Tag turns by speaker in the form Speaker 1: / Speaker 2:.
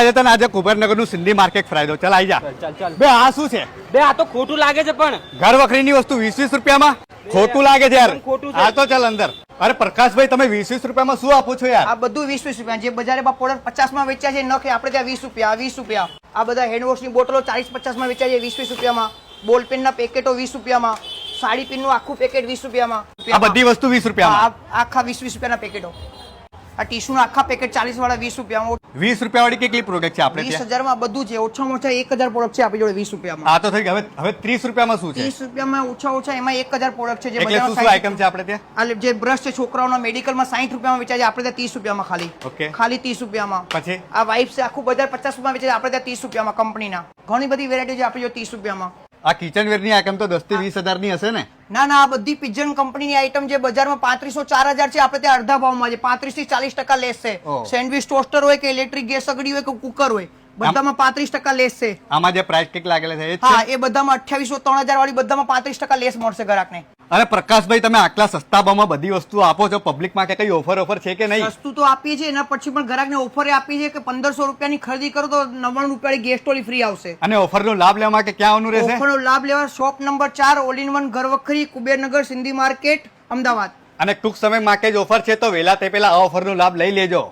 Speaker 1: આજે તને આજે કુબેરનગર નું સિંધી માર્કેટ ફરાઈ દો. ચાલ આવી જા.
Speaker 2: ચાલ ચાલ
Speaker 1: બે આ શું છે?
Speaker 2: બે આ તો ખોટું લાગે છે પણ
Speaker 1: ઘર વખરીની વસ્તુ 20-20 રૂપિયામાં ખોટું લાગે છે યાર.
Speaker 2: ખોટું છે.
Speaker 1: આ તો ચાલ અંદર. અરે પ્રકાશભાઈ તમે 20-20 રૂપિયામાં શું આપો છો યાર?
Speaker 3: આ બધું 20-20 રૂપિયા જે બજારે પ્રોડક્ટ 50 માં વેચ્યા છે નખ આપણે ત્યાં 20 રૂપિયા 20 રૂપિયા. આ બધા હેન્ડવોશ ની બોટલો 40-50 માં વેચાય છે 20-20 રૂપિયામાં. બોલ પેન ના પેકેટો 20 રૂપિયામાં. સાડી પિન નું આખું પેકેટ 20 રૂપિયામાં.
Speaker 1: આ બધી વસ્તુ 20 રૂપિયામાં.
Speaker 3: આખા 20-20 રૂપિયાના પેકેટો. આ ટીશ્યુ ના આખા પેકેટ 40 વાળા 20 રૂપિયામાં.
Speaker 1: 20 રૂપિયા વાળી કેટલી પ્રોડક્ટ છે આપણે ત્યાં?
Speaker 3: 20,000 માં બધું છે. ઓછામાં ઓછા 1,000 પ્રોડક્ટ છે આપણી જોડે 20 રૂપિયામાં.
Speaker 1: આ તો થઈ ગયું. હવે 30 રૂપિયામાં શું છે?
Speaker 3: 30 રૂપિયામાં ઓછા એમાં 1,000 પ્રોડક્ટ છે જે
Speaker 1: એટલે શું શું આઈટમ છે આપણે ત્યાં?
Speaker 3: આ જે બ્રશ છે છોકરાઓના મેડિકલમાં 60 રૂપિયામાં વેચાય છે આપણે ત્યાં 30 રૂપિયામાં ખાલી.
Speaker 1: ઓકે.
Speaker 3: ખાલી 30 રૂપિયામાં.
Speaker 1: પછી
Speaker 3: આ વાઇપ્સ છે આખું બજાર 50 રૂપિયામાં વેચાય છે આપણે ત્યાં 30 રૂપિયામાં કંપનીના. ઘણી બધી વેરાયટી છે આપણી જો 30 રૂપિયામાં.
Speaker 1: આ કિચન વેર ની આઈટમ તો 10 થી 20,000 ની હશે ને?
Speaker 3: ના ના આ બધી પિજન કંપનીની આઈટમ જે બજારમાં 3500-4000 છે આપણે ત્યાં અડધા ભાવમાં છે 35 થી 40% લેસ છે.
Speaker 1: ઓહ.
Speaker 3: સેન્ડવિચ ટોસ્ટર હોય કે ઇલેક્ટ્રિક ગેસ સગડી હોય કે કુકર હોય બધામાં 35% લેસ છે.
Speaker 1: આમાં જે પ્રાઇસ ટેગ લાગેલા છે એ જ
Speaker 3: હા
Speaker 1: છે?
Speaker 3: એ બધામાં 2800-3000 વાળી બધામાં 35% લેસ મળશે ગ્રાહકને.
Speaker 1: અરે પ્રકાશભાઈ તમે આટલા સસ્તા ભાવમાં બધી વસ્તુ આપો છો પબ્લિક માટે કઈ ઓફર છે કે નહીં?
Speaker 3: સસ્તું તો આપીએ છીએ એના પછી પણ ગ્રાહકને ઓફર આપીએ છીએ કે 1500 રૂપિયાની ખરીદી કરો તો 99 રૂપિયાની ગેસ સ્ટોલી ફ્રી આવશે.
Speaker 1: અને ઓફર નો લાભ લેવા માટે ક્યાં આવવાનું રહેશે?
Speaker 3: ઓફરનો લાભ લેવા shop number 4 all in one ઘરવખરી કુબેરનગર સિંધી માર્કેટ અમદાવાદ.
Speaker 1: અને ટૂંક સમય માટે જ ઓફર છે તો વહેલા તે પહેલા આ ઓફર નો લાભ લઈ લેજો.